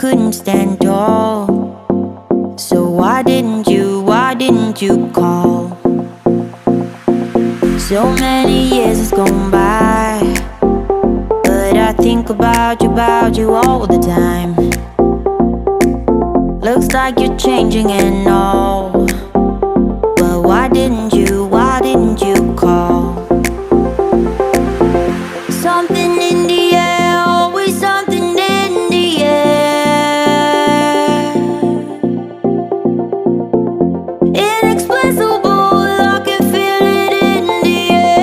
couldn't stand tall. So why didn't you call? So many years has gone by, but I think about you all the time. Looks like you're changing and all, but why didn't you call? Something in the air, always something in the air. Inexplicable, I can feel it in the air.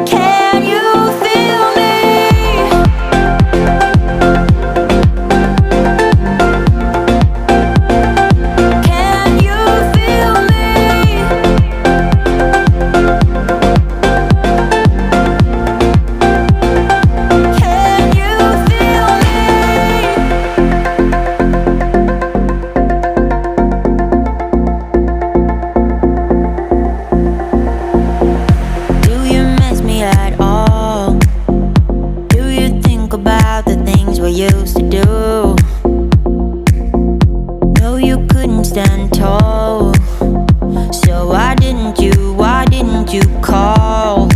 Can you feel me? Can you feel me? Can you feel me? Do you miss me at all? Do you think about the things we used to do? No, you couldn't stand tall. So why didn't you call?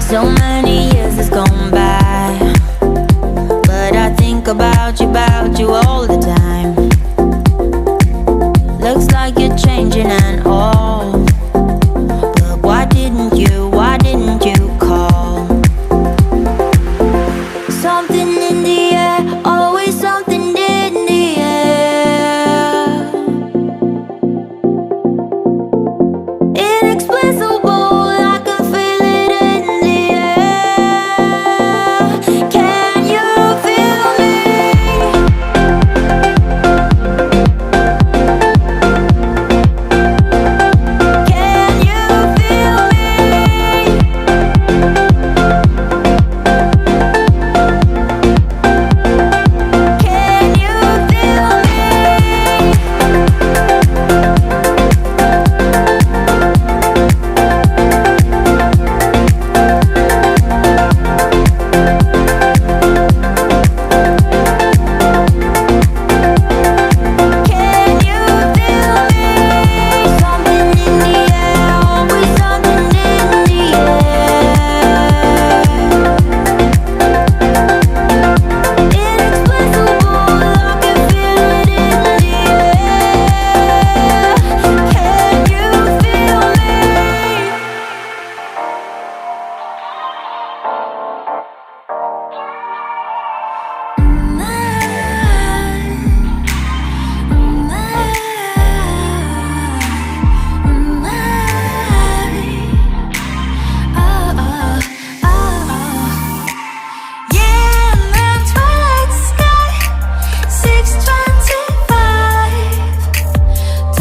So many years has gone by, but I think about you all the time. Looks like you're changing and all, but why didn't you call? Something in the air, always something in the air. Inexplicable, I can feel it in the air. Can you feel me? Can you feel me? Can you feel me? Can you feel me? Something in the air, always something in the air. Inexplicable, I can feel it in the air. Can you feel me? Yeah, now twilight sky, 6:25. 더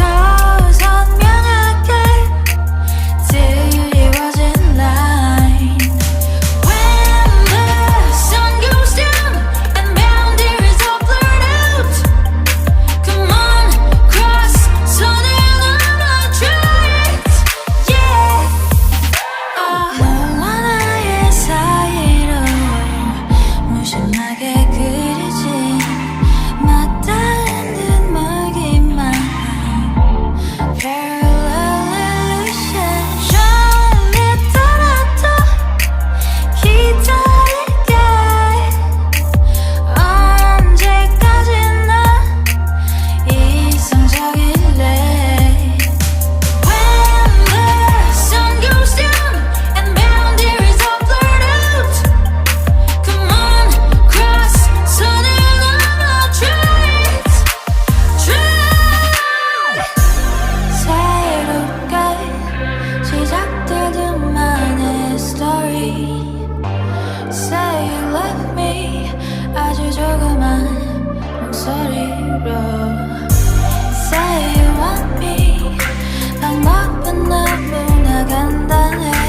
선명하게 드리워진 line. When the sun goes down and boundaries are blurred out, come on, cross something I'ma try it. Yeah. 너와 나의 사이로 무심하게 그려진 맞닿은 듯 멀기만 한 parallel illusion. 처음이더라도 기다릴게. 언제까지나 이성적일래. When the sun goes down and boundaries are blurred out, come on, cross something I'ma try it. 새롭게 시작될 듯만의 story. Say you love me, 아주 조그만 목소리로. Say you want me, 방법은 너무나 간단해.